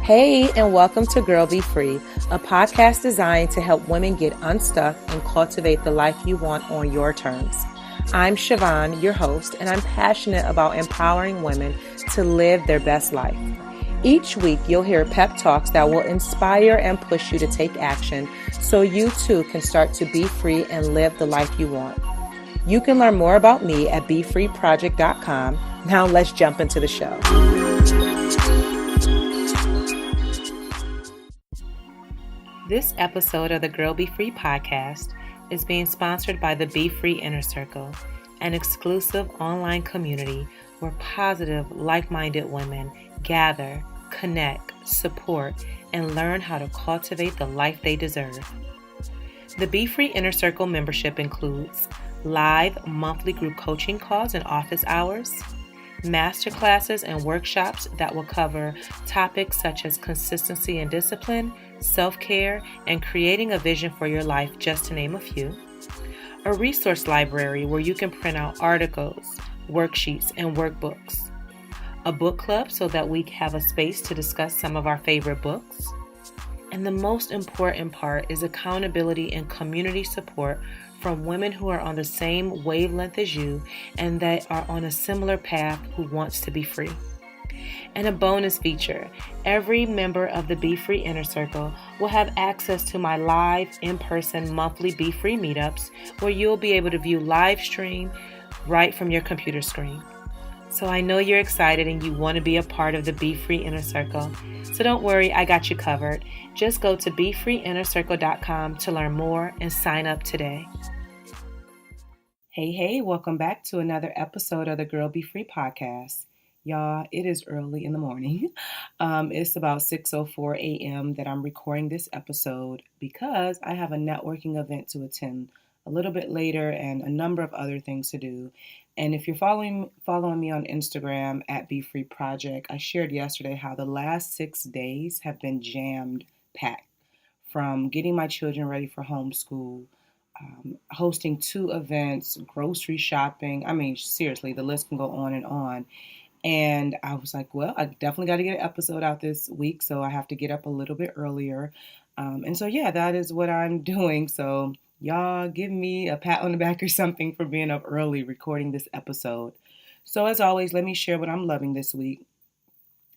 Hey, and welcome to Girl Be Free, a podcast designed to help women get unstuck and cultivate the life you want on your terms. I'm Siobhan, your host, and I'm passionate about empowering women to live their best life. Each week, you'll hear pep talks that will inspire and push you to take action so you too can start to be free and live the life you want. You can learn more about me at befreeproject.com. Now let's jump into the show. This episode of the Girl Be Free podcast is being sponsored by the Be Free Inner Circle, an exclusive online community where positive, like-minded women gather, connect, support, and learn how to cultivate the life they deserve. The Be Free Inner Circle membership includes live monthly group coaching calls and office hours, masterclasses and workshops that will cover topics such as consistency and discipline, self-care, and creating a vision for your life, just to name a few. A resource library where you can print out articles, worksheets, and workbooks. A book club so that we have a space to discuss some of our favorite books. And the most important part is accountability and community support from women who are on the same wavelength as you and that are on a similar path who wants to be free. And a bonus feature, every member of the Be Free Inner Circle will have access to my live in-person monthly Be Free meetups where you'll be able to view live stream right from your computer screen. So I know you're excited and you want to be a part of the Be Free Inner Circle. So don't worry, I got you covered. Just go to befreeinnercircle.com to learn more and sign up today. Hey, welcome back to another episode of the Girl Be Free podcast. Y'all, it is early in the morning. It's about 6:04 a.m. that I'm recording this episode because I have a networking event to attend a little bit later and a number of other things to do. And if you're following me on Instagram at Be Free Project, I shared yesterday how the last 6 days have been jammed packed, from getting my children ready for homeschool, hosting 2 events, grocery shopping. I mean, seriously, the list can go on and on. And I was like, well, I definitely got to get an episode out this week, so I have to get up a little bit earlier. That is what I'm doing. So y'all give me a pat on the back or something for being up early recording this episode. So as always, let me share what I'm loving this week.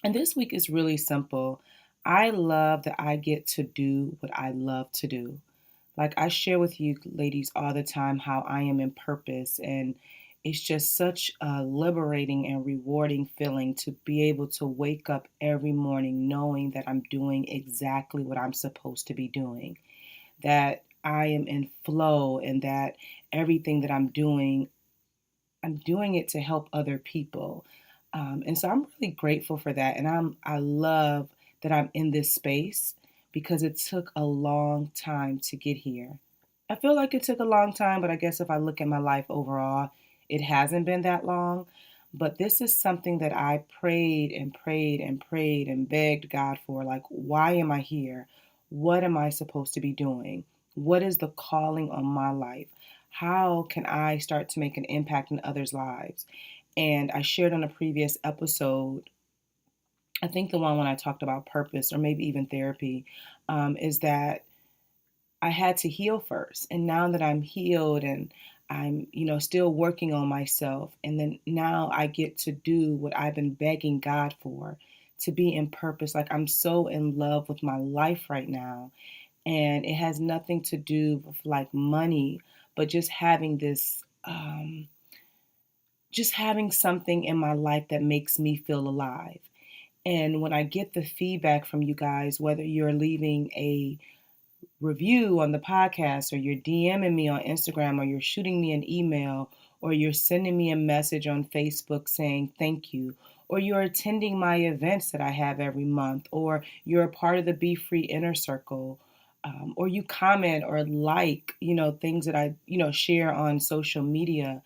And this week is really simple. I love that I get to do what I love to do. Like I share with you ladies all the time how I am in purpose, and it's just such a liberating and rewarding feeling to be able to wake up every morning knowing that I'm doing exactly what I'm supposed to be doing, that I am in flow, and that everything that I'm doing it to help other people. And so I'm really grateful for that. And I love that I'm in this space because it took a long time to get here. I feel like it took a long time, but I guess if I look at my life overall, it hasn't been that long. But this is something that I prayed and prayed and prayed and begged God for. Like, why am I here? What am I supposed to be doing? What is the calling on my life? How can I start to make an impact in others' lives? And I shared on a previous episode, I think the one when I talked about purpose or maybe even therapy, is that I had to heal first. And now that I'm healed and I'm, still working on myself, and then now I get to do what I've been begging God for, to be in purpose. Like, I'm so in love with my life right now. And it has nothing to do with like money, but just having this, just having something in my life that makes me feel alive. And when I get the feedback from you guys, whether you're leaving a review on the podcast, or you're DMing me on Instagram, or you're shooting me an email, or you're sending me a message on Facebook saying thank you, or you're attending my events that I have every month, or you're a part of the Be Free Inner Circle, or you comment or like, things that I, share on social media,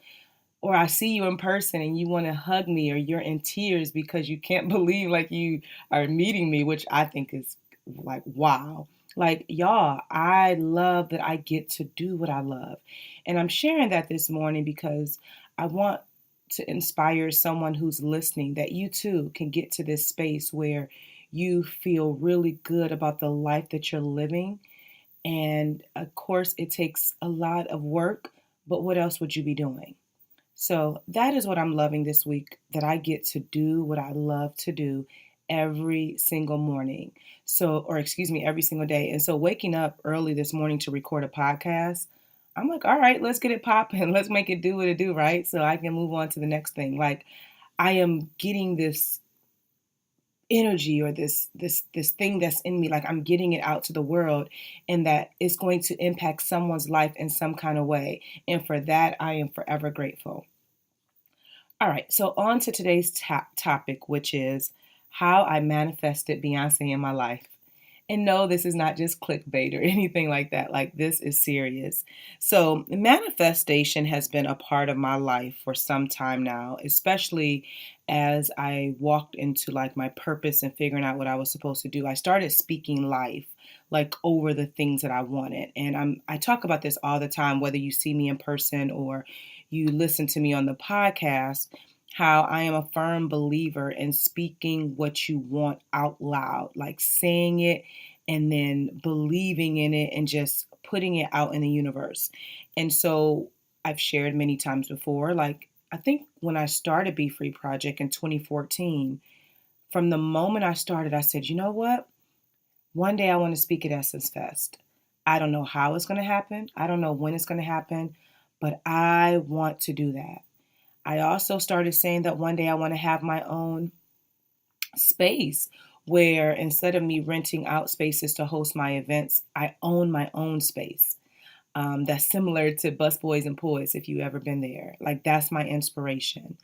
or I see you in person and you want to hug me, or you're in tears because you can't believe like you are meeting me, which I think is like, wow. Like, y'all, I love that I get to do what I love. And I'm sharing that this morning because I want to inspire someone who's listening that you too can get to this space where you feel really good about the life that you're living. And of course, it takes a lot of work, but what else would you be doing? So that is what I'm loving this week, that I get to do what I love to do every single morning. So, or excuse me, every single day. And so waking up early this morning to record a podcast, I'm like, all right, let's get it popping. Let's make it do what it do, right? So I can move on to the next thing. Like I am getting this energy or this thing that's in me, like I'm getting it out to the world, and that it's going to impact someone's life in some kind of way. And for that, I am forever grateful. All right, so on to today's topic, which is how I manifested Beyonce in my life. And no, this is not just clickbait or anything like that. Like, this is serious. So, manifestation has been a part of my life for some time now, especially as I walked into like my purpose and figuring out what I was supposed to do. I started speaking life like over the things that I wanted. And I talk about this all the time, whether you see me in person or you listen to me on the podcast, how I am a firm believer in speaking what you want out loud, like saying it and then believing in it and just putting it out in the universe. And so I've shared many times before, like I think when I started Be Free Project in 2014, from the moment I started, I said, you know what? One day I want to speak at Essence Fest. I don't know how it's going to happen. I don't know when it's going to happen, but I want to do that. I also started saying that one day I want to have my own space where instead of me renting out spaces to host my events, I own my own space. That's similar to Busboys and Poets, if you've ever been there. Like, that's my inspiration.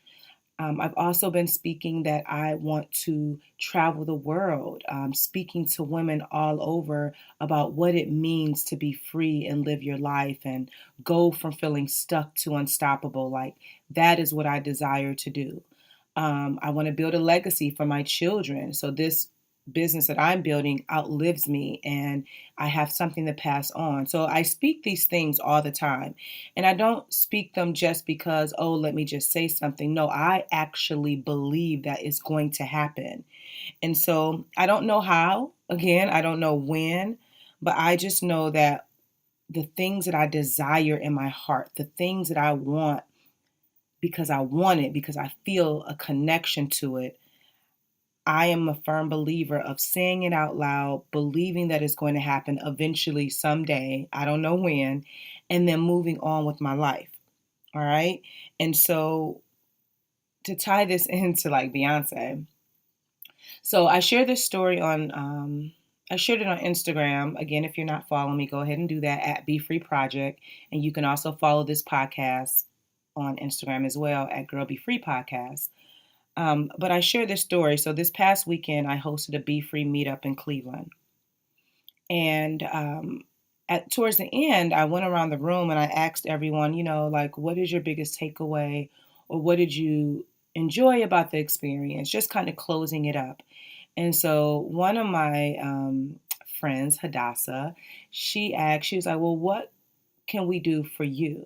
I've also been speaking that I want to travel the world, speaking to women all over about what it means to be free and live your life and go from feeling stuck to unstoppable. Like, that is what I desire to do. I want to build a legacy for my children. So this business that I'm building outlives me and I have something to pass on. So I speak these things all the time. And I don't speak them just because, oh, let me just say something. No, I actually believe that it's going to happen. And so I don't know how, again, I don't know when, but I just know that the things that I desire in my heart, the things that I want it, because I feel a connection to it, I am a firm believer of saying it out loud, believing that it's going to happen eventually someday. I don't know when, and then moving on with my life. All right. And so to tie this into like Beyonce, so I shared this story I shared it on Instagram. Again, if you're not following me, go ahead and do that at Be Free Project. And you can also follow this podcast on Instagram as well at Girl Be Free Podcast. But I share this story. So this past weekend, I hosted a Be Free meetup in Cleveland. And towards the end, I went around the room and I asked everyone, like, what is your biggest takeaway? Or what did you enjoy about the experience? Just kind of closing it up. And so one of my friends, Hadassah, she was like, well, what can we do for you?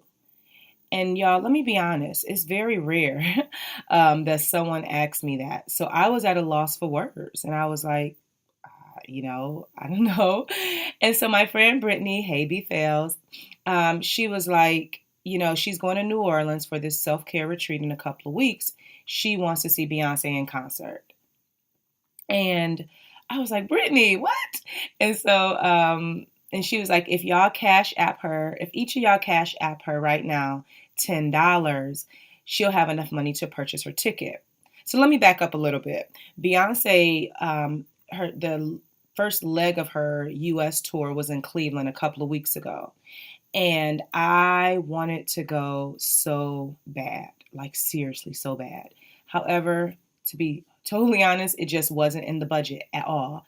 And y'all, let me be honest, it's very rare that someone asks me that. So I was at a loss for words and I was like, I don't know. And so my friend Brittany, hey B Fails, she was like, she's going to New Orleans for this self-care retreat in a couple of weeks. She wants to see Beyonce in concert. And I was like, Brittany, what? And so, and she was like, if each of y'all cash app her right now $10, she'll have enough money to purchase her ticket. So let me back up a little bit. Beyonce, the first leg of her U.S. tour was in Cleveland a couple of weeks ago. And I wanted to go so bad, like seriously so bad. However, to be totally honest, it just wasn't in the budget at all.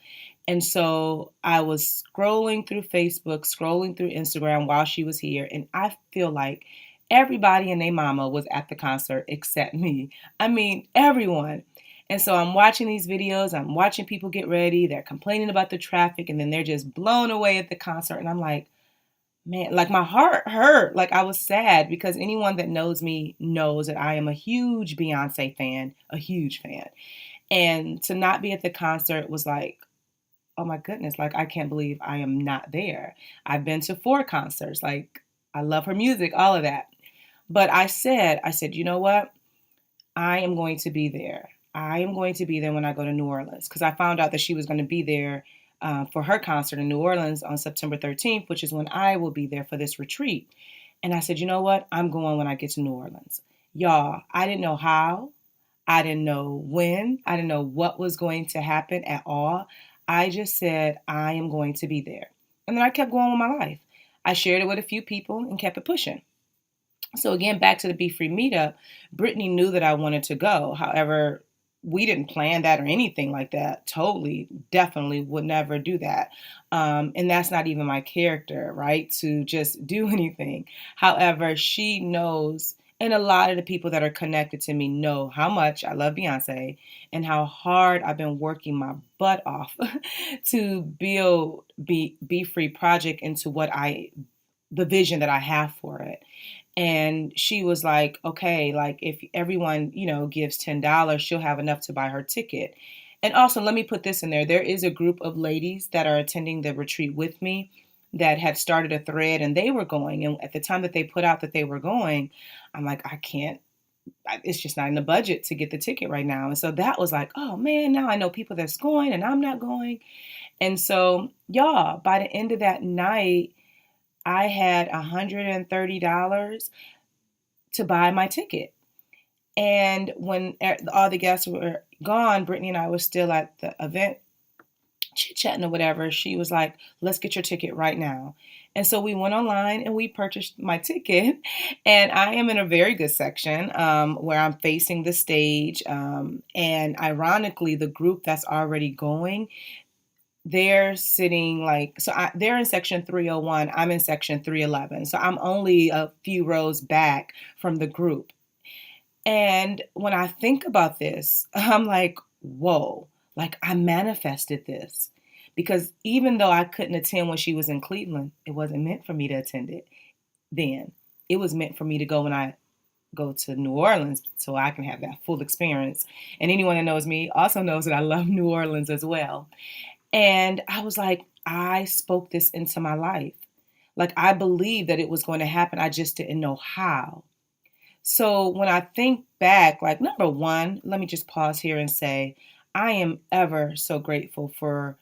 And so I was scrolling through Facebook, scrolling through Instagram while she was here. And I feel like everybody and their mama was at the concert except me. I mean, everyone. And so I'm watching these videos. I'm watching people get ready. They're complaining about the traffic and then they're just blown away at the concert. And I'm like, man, like my heart hurt. Like I was sad because anyone that knows me knows that I am a huge Beyonce fan, a huge fan. And to not be at the concert was like, oh my goodness, like I can't believe I am not there. I've been to 4 concerts. Like I love her music, all of that. But I said, you know what? I am going to be there. I am going to be there when I go to New Orleans because I found out that she was going to be there for her concert in New Orleans on September 13th, which is when I will be there for this retreat. And I said, you know what? I'm going when I get to New Orleans. Y'all, I didn't know how. I didn't know when. I didn't know what was going to happen at all. I just said, I am going to be there. And then I kept going with my life. I shared it with a few people and kept it pushing. So again, back to the Be Free meetup, Brittany knew that I wanted to go. However, we didn't plan that or anything like that. Totally, definitely would never do that. And that's not even my character, right? To just do anything. However, she knows, and a lot of the people that are connected to me know how much I love Beyonce and how hard I've been working my butt off to build Be Free project into the vision that I have for it. And she was like, okay, like if everyone, gives $10, she'll have enough to buy her ticket. And also, let me put this in there. There is a group of ladies that are attending the retreat with me that had started a thread and they were going. And at the time that they put out that they were going, I'm like, I can't, it's just not in the budget to get the ticket right now. And so that was like, oh man, now I know people that's going and I'm not going. And so, y'all, by the end of that night, I had $130 to buy my ticket. And when all the guests were gone, Brittany and I were still at the event chit-chatting or whatever. She was like, let's get your ticket right now. And so we went online and we purchased my ticket. And I am in a very good section where I'm facing the stage. And ironically, the group that's already going, they're sitting they're in section 301. I'm in section 311. So I'm only a few rows back from the group. And when I think about this, I'm like, whoa, like I manifested this. Because even though I couldn't attend when she was in Cleveland, it wasn't meant for me to attend it then. It was meant for me to go when I go to New Orleans so I can have that full experience. And anyone that knows me also knows that I love New Orleans as well. And I was like, I spoke this into my life. Like I believed that it was going to happen. I just didn't know how. So when I think back, like number one, let me just pause here and say, I am ever so grateful for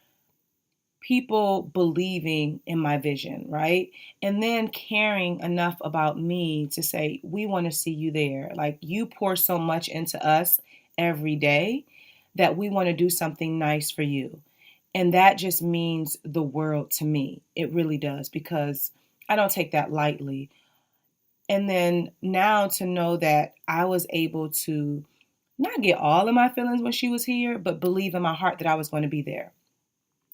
people believing in my vision, right? And then caring enough about me to say, we want to see you there. Like you pour so much into us every day that we want to do something nice for you. And that just means the world to me. It really does, because I don't take that lightly. And then now to know that I was able to not get all of my feelings when she was here, but believe in my heart that I was going to be there.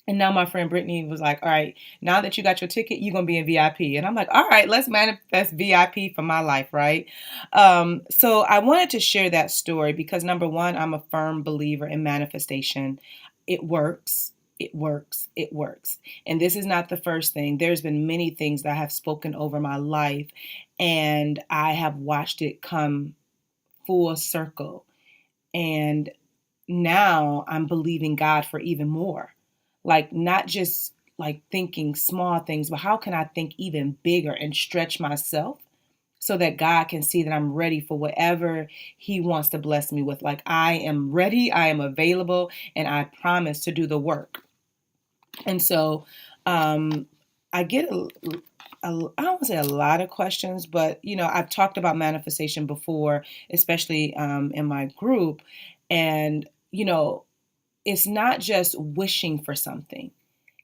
And now my friend Brittany was like, all right, now that you got your ticket, you're going to be in VIP. And I'm like, all right, let's manifest VIP for my life, right? So I wanted to share that story because number one, I'm a firm believer in manifestation. It works. It works. It works. And this is not the first thing. There's been many things that I have spoken over my life and I have watched it come full circle. And now I'm believing God for even more. Like not just like thinking small things, but how can I think even bigger and stretch myself so that God can see that I'm ready for whatever he wants to bless me with. Like I am ready, I am available, and I promise to do the work. And so I get I don't want to say a lot of questions, but I've talked about manifestation before, especially in my group. And, it's not just wishing for something.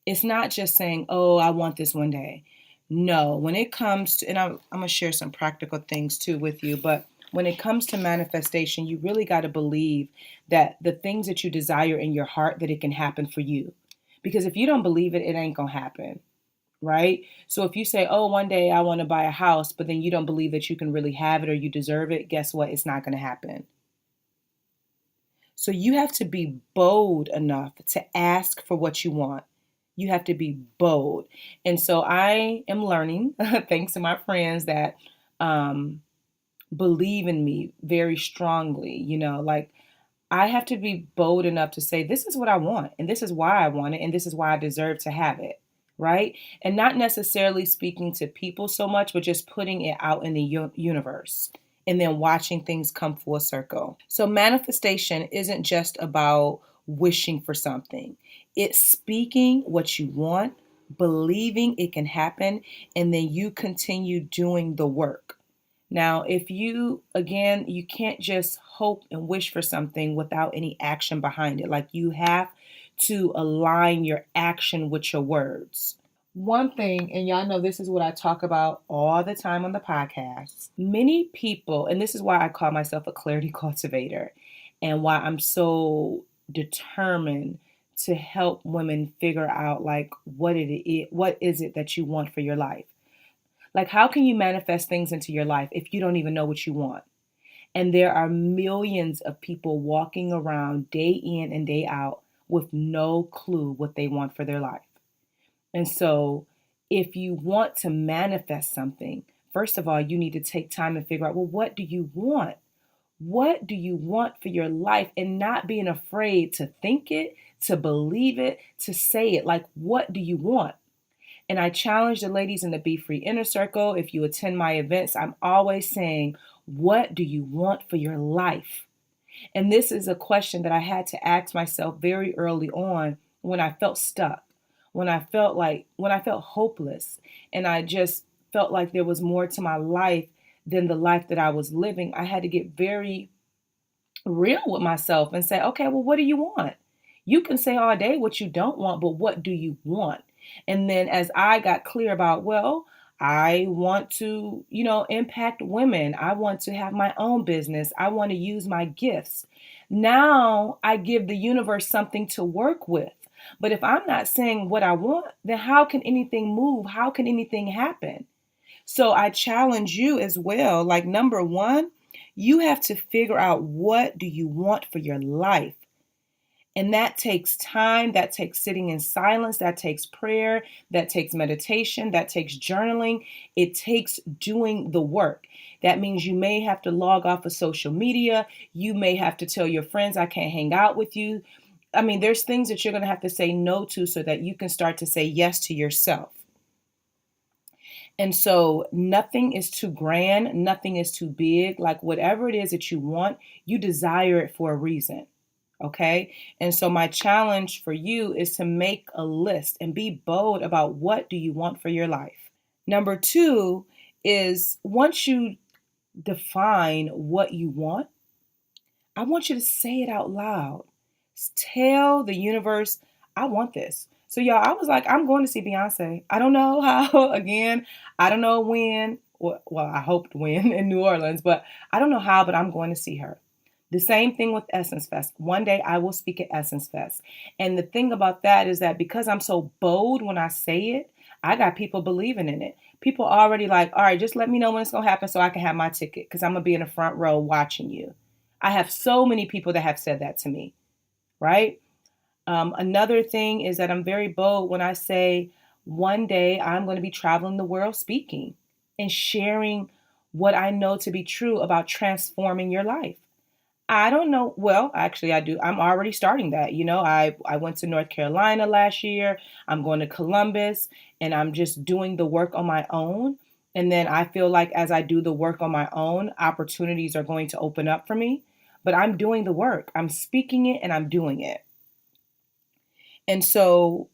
It's not just saying, oh, I want this one day. No, when it comes to, and I'm going to share some practical things too with you, but when it comes to manifestation, you really got to believe that the things that you desire in your heart, that it can happen for you. Because if you don't believe it, it ain't going to happen. Right? So if you say, oh, one day I want to buy a house, but then you don't believe that you can really have it or you deserve it, guess what? It's not going to happen. So you have to be bold enough to ask for what you want. You have to be bold. And so I am learning, thanks to my friends that believe in me very strongly, like I have to be bold enough to say, this is what I want, and this is why I want it, and this is why I deserve to have it, right? And not necessarily speaking to people so much, but just putting it out in the universe and then watching things come full circle. So, manifestation isn't just about wishing for something, it's speaking what you want, believing it can happen, and then you continue doing the work. Now, if you, again, you can't just hope and wish for something without any action behind it. Like you have to align your action with your words. One thing, and y'all know this is what I talk about all the time on the podcast. Many people, and this is why I call myself a clarity cultivator and why I'm so determined to help women figure out like what is it that you want for your life. Like, how can you manifest things into your life if you don't even know what you want? And there are millions of people walking around day in and day out with no clue what they want for their life. And so, if you want to manifest something, first of all, you need to take time and figure out, well, what do you want? What do you want for your life? And not being afraid to think it, to believe it, to say it. Like, what do you want? And I challenge the ladies in the Be Free Inner Circle. If you attend my events, I'm always saying, what do you want for your life? And this is a question that I had to ask myself very early on when I felt stuck, when I felt hopeless, and I just felt like there was more to my life than the life that I was living. I had to get very real with myself and say, okay, well, what do you want? You can say all day what you don't want, but what do you want? And then as I got clear about, well, I want to, impact women. I want to have my own business. I want to use my gifts. Now I give the universe something to work with. But if I'm not saying what I want, then how can anything move? How can anything happen? So I challenge you as well. Like, number one, you have to figure out, what do you want for your life? And that takes time, that takes sitting in silence, that takes prayer, that takes meditation, that takes journaling. It takes doing the work. That means you may have to log off of social media. You may have to tell your friends, I can't hang out with you. I mean, there's things that you're going to have to say no to so that you can start to say yes to yourself. And so nothing is too grand, nothing is too big. Like, whatever it is that you want, you desire it for a reason. Okay. And so my challenge for you is to make a list and be bold about, what do you want for your life? Number two is, once you define what you want, I want you to say it out loud. Tell the universe, I want this. So y'all, I was like, I'm going to see Beyonce. I don't know how, again, I don't know when, well, I hoped when in New Orleans, but I don't know how, but I'm going to see her. The same thing with Essence Fest. One day I will speak at Essence Fest. And the thing about that is that because I'm so bold when I say it, I got people believing in it. People already like, all right, just let me know when it's going to happen so I can have my ticket, because I'm going to be in the front row watching you. I have so many people that have said that to me, right? Another thing is that I'm very bold when I say, one day I'm going to be traveling the world speaking and sharing what I know to be true about transforming your life. I don't know. Well, actually, I do. I'm already starting that. I went to North Carolina last year. I'm going to Columbus, and I'm just doing the work on my own. And then I feel like as I do the work on my own, opportunities are going to open up for me. But I'm doing the work. I'm speaking it and I'm doing it. And so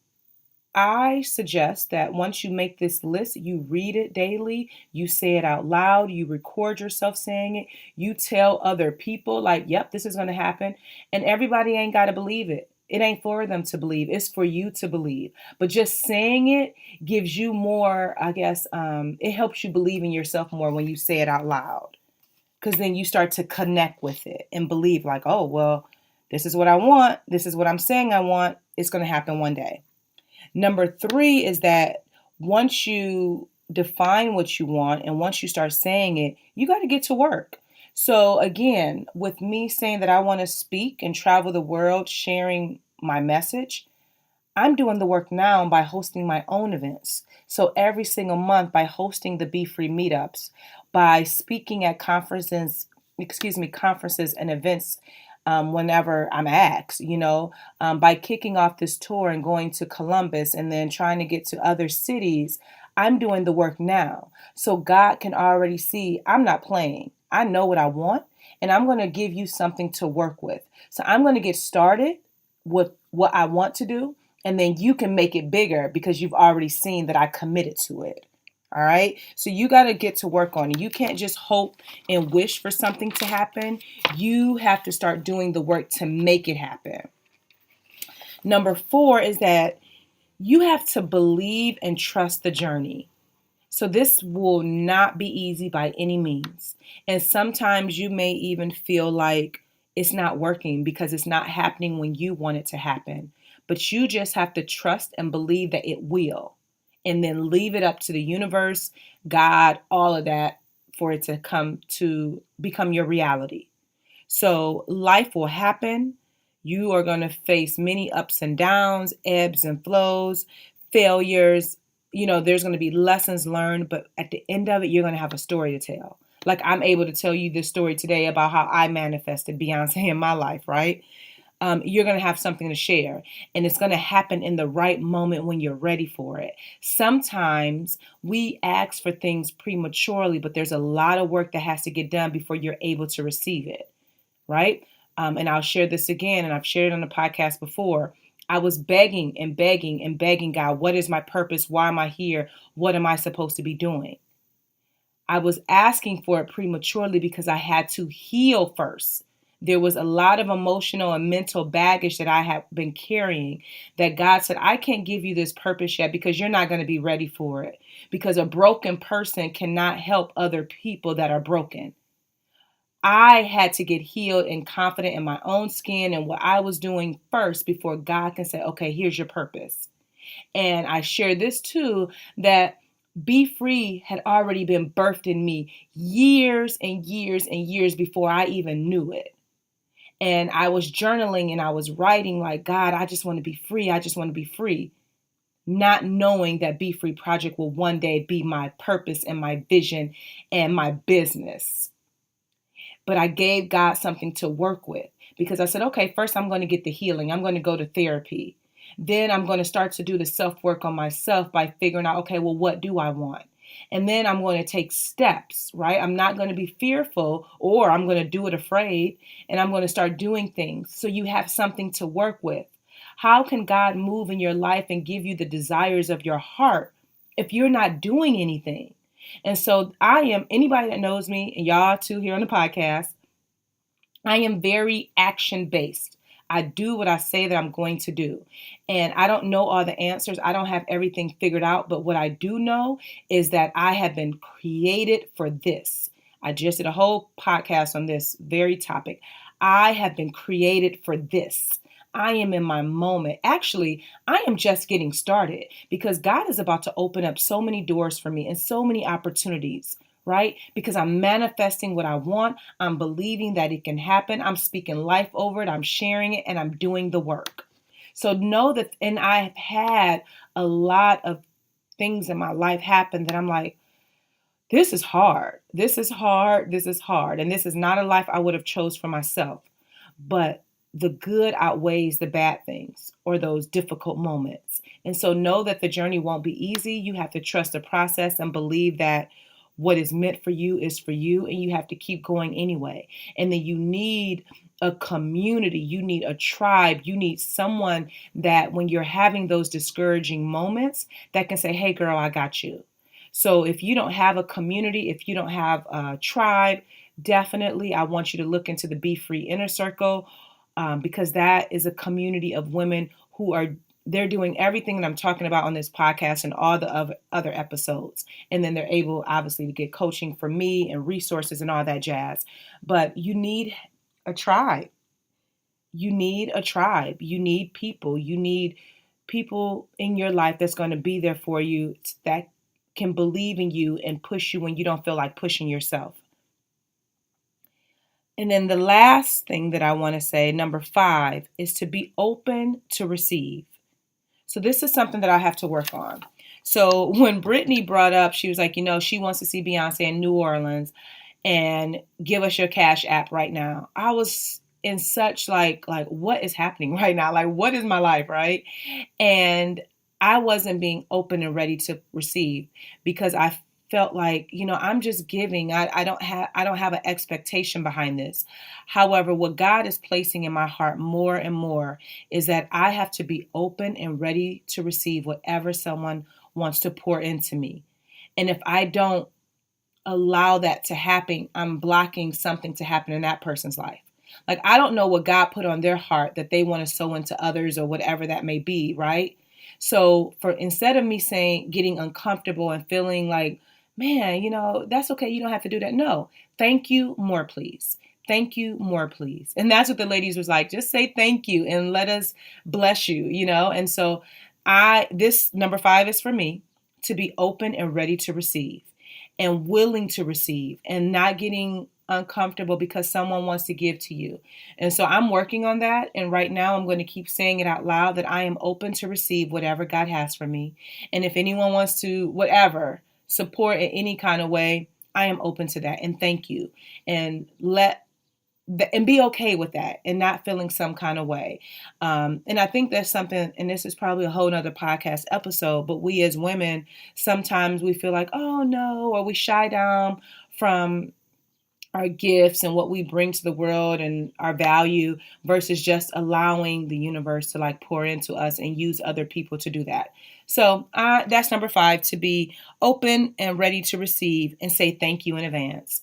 I suggest that once you make this list, you read it daily, you say it out loud, you record yourself saying it, you tell other people, like, yep, this is going to happen. And everybody ain't got to believe it. It ain't for them to believe. It's for you to believe. But just saying it gives you more, I guess, it helps you believe in yourself more when you say it out loud. Because then you start to connect with it and believe, like, oh, well, this is what I want. This is what I'm saying I want. It's going to happen one day. Number three is that once you define what you want and once you start saying it, you got to get to work. So again, with me saying that I want to speak and travel the world sharing my message, I'm doing the work now by hosting my own events. So every single month, by hosting the Be Free meetups, by speaking at conferences and events whenever I'm asked, by kicking off this tour and going to Columbus and then trying to get to other cities. I'm doing the work now. So God can already see I'm not playing. I know what I want, and I'm going to give you something to work with. So I'm going to get started with what I want to do, and then you can make it bigger because you've already seen that I committed to it. All right. So you got to get to work on it. You can't just hope and wish for something to happen. You have to start doing the work to make it happen. Number 4 is that you have to believe and trust the journey. So this will not be easy by any means. And sometimes you may even feel like it's not working because it's not happening when you want it to happen. But you just have to trust and believe that it will. And then leave it up to the universe, God, all of that for it to come to become your reality. So life will happen. You are going to face many ups and downs, ebbs and flows, failures. There's going to be lessons learned, but at the end of it, you're going to have a story to tell. Like I'm able to tell you this story today about how I manifested Beyonce in my life, right? You're going to have something to share, and it's going to happen in the right moment when you're ready for it. Sometimes we ask for things prematurely, but there's a lot of work that has to get done before you're able to receive it, right? And I'll share this again, and I've shared it on the podcast before. I was begging and begging and begging God, what is my purpose? Why am I here? What am I supposed to be doing? I was asking for it prematurely because I had to heal first. There was a lot of emotional and mental baggage that I have been carrying that God said, I can't give you this purpose yet because you're not going to be ready for it. Because a broken person cannot help other people that are broken. I had to get healed and confident in my own skin and what I was doing first before God can say, okay, here's your purpose. And I share this too, that Be Free had already been birthed in me years and years and years before I even knew it. And I was journaling and I was writing like, God, I just want to be free. I just want to be free. Not knowing that Be Free Project will one day be my purpose and my vision and my business. But I gave God something to work with because I said, okay, first I'm going to get the healing. I'm going to go to therapy. Then I'm going to start to do the self-work on myself by figuring out, okay, well, what do I want? And then I'm going to take steps, right? I'm not going to be fearful, or I'm going to do it afraid, and I'm going to start doing things so you have something to work with. How can God move in your life and give you the desires of your heart if you're not doing anything? And so anybody that knows me, and y'all too here on the podcast, I am very action-based. I do what I say that I'm going to do. And I don't know all the answers. I don't have everything figured out. But what I do know is that I have been created for this. I just did a whole podcast on this very topic. I have been created for this. I am in my moment. Actually, I am just getting started because God is about to open up so many doors for me and so many opportunities, right? Because I'm manifesting what I want. I'm believing that it can happen. I'm speaking life over it. I'm sharing it, and I'm doing the work. So know that, and I've had a lot of things in my life happen that I'm like, this is hard. This is hard. This is hard. And this is not a life I would have chose for myself. But the good outweighs the bad things or those difficult moments. And so know that the journey won't be easy. You have to trust the process and believe that what is meant for you is for you, and you have to keep going anyway. And then you need a community, you need a tribe, you need someone that when you're having those discouraging moments that can say, hey girl, I got you. So if you don't have a community, if you don't have a tribe, definitely I want you to look into the Be Free Inner Circle, because that is a community of women who they're doing everything that I'm talking about on this podcast and all the other episodes. And then they're able, obviously, to get coaching from me and resources and all that jazz. But you need a tribe. You need a tribe. You need people. You need people in your life that's going to be there for you, that can believe in you and push you when you don't feel like pushing yourself. And then the last thing that I want to say, number 5, is to be open to receive. So this is something that I have to work on. So when Brittany brought up, she was like, she wants to see Beyonce in New Orleans and give us your Cash App right now. I was in such like what is happening right now? Like, what is my life, right? And I wasn't being open and ready to receive because I felt like, I'm just giving. I don't have an expectation behind this. However, what God is placing in my heart more and more is that I have to be open and ready to receive whatever someone wants to pour into me. And if I don't allow that to happen, I'm blocking something to happen in that person's life. Like, I don't know what God put on their heart that they want to sow into others or whatever that may be, right? So for instead of me saying, getting uncomfortable and feeling like, man, that's okay, you don't have to do that. No, thank you, more please. Thank you, more please. And that's what the ladies was like, just say thank you and let us bless you, And so this number 5 is for me, to be open and ready to receive and willing to receive and not getting uncomfortable because someone wants to give to you. And so I'm working on that. And right now I'm going to keep saying it out loud that I am open to receive whatever God has for me. And if anyone wants to, whatever, support in any kind of way, I am open to that. And thank you. And and be okay with that and not feeling some kind of way. And I think there's something, and this is probably a whole nother podcast episode, but we as women, sometimes we feel like, oh no, or we shy down from our gifts and what we bring to the world and our value versus just allowing the universe to like pour into us and use other people to do that. So that's number 5, to be open and ready to receive and say thank you in advance.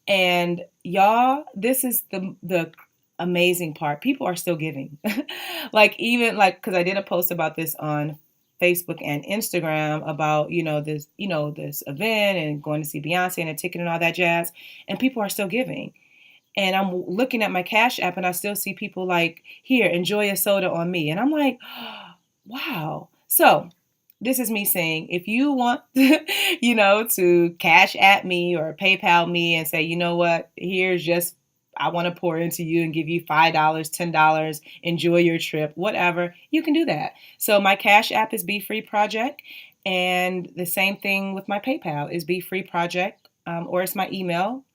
And y'all, this is the amazing part. People are still giving. Because I did a post about this on Facebook and Instagram about, this event and going to see Beyonce and a ticket and all that jazz. And people are still giving. And I'm looking at my Cash App and I still see people like, here, enjoy a soda on me. And I'm like, oh, wow. So this is me saying, if you want, to Cash App me or PayPal me and say, you know what, here's just, I want to pour into you and give you $5, $10, enjoy your trip, whatever, you can do that. So my Cash App is Be Free Project. And the same thing with my PayPal is Be Free Project, or it's my email,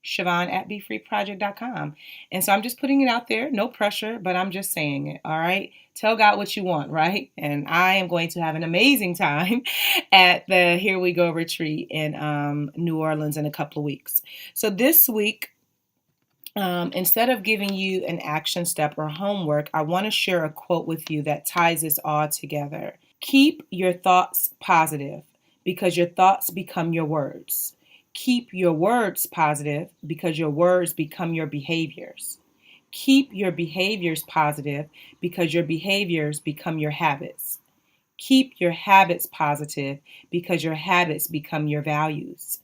Siobhan at BeFreeProject.com. And so I'm just putting it out there, no pressure, but I'm just saying it. All right. Tell God what you want, right? And I am going to have an amazing time at the Here We Go retreat in New Orleans in a couple of weeks. So this week, instead of giving you an action step or homework, I want to share a quote with you that ties this all together. Keep your thoughts positive because your thoughts become your words. Keep your words positive because your words become your behaviors. Keep your behaviors positive because your behaviors become your habits. Keep your habits positive because your habits become your values.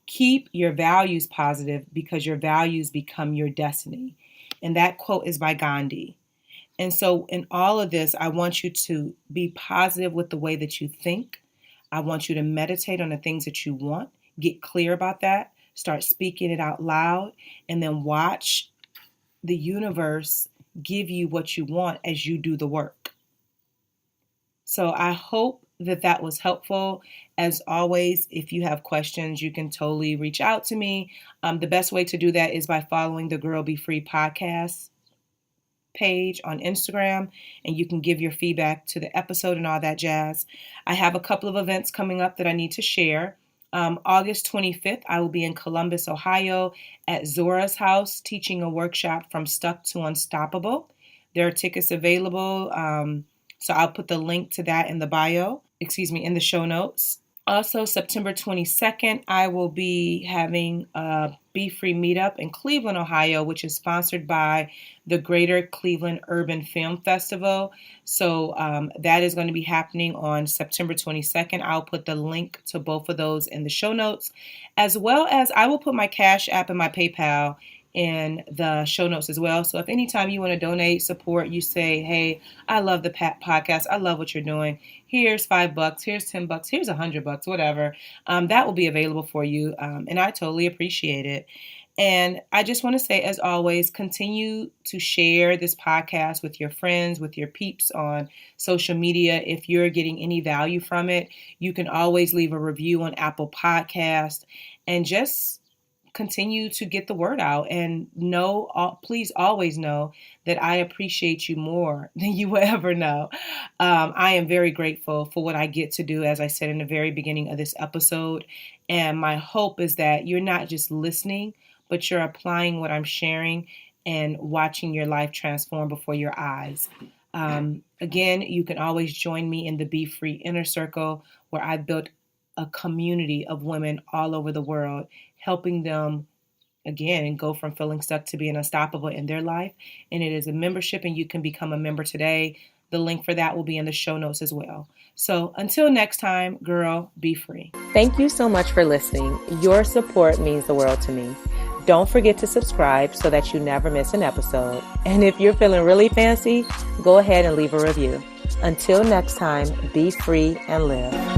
Keep your values positive because your values become your destiny. And that quote is by Gandhi. And so in all of this, I want you to be positive with the way that you think. I want you to meditate on the things that you want. Get clear about that. Start speaking it out loud. And then watch the universe give you what you want as you do the work. So I hope that was helpful. As always, if you have questions, you can totally reach out to me. The best way to do that is by following the Girl Be Free podcast page on Instagram, and you can give your feedback to the episode and all that jazz. I have a couple of events coming up that I need to share. August 25th, I will be in Columbus, Ohio at Zora's house teaching a workshop from stuck to unstoppable. There are tickets available. So I'll put the link to that in in the show notes. Also, September 22nd, I will be having a Be Free meetup in Cleveland, Ohio, which is sponsored by the Greater Cleveland Urban Film Festival. So that is going to be happening on September 22nd. I'll put the link to both of those in the show notes, as well as I will put my Cash App and my PayPal in the show notes as well. So if anytime you want to donate, support, you say, hey, I love the podcast. I love what you're doing. Here's $5, here's $10, here's $100, whatever. That will be available for you. And I totally appreciate it. And I just want to say, as always, continue to share this podcast with your friends, with your peeps on social media. If you're getting any value from it, you can always leave a review on Apple Podcast and just continue to get the word out, and please always know that I appreciate you more than you will ever know. I am very grateful for what I get to do, as I said in the very beginning of this episode. And my hope is that you're not just listening, but you're applying what I'm sharing and watching your life transform before your eyes. Again, you can always join me in the Be Free Inner Circle, where I built a community of women all over the world, helping them again go from feeling stuck to being unstoppable in their life. And it is a membership, and you can become a member today. The link for that will be in the show notes as well. So until next time, girl, be free. Thank you so much for listening. Your support means the world to me. Don't forget to subscribe so that you never miss an episode. And if you're feeling really fancy, go ahead and leave a review. Until next time, be free and live.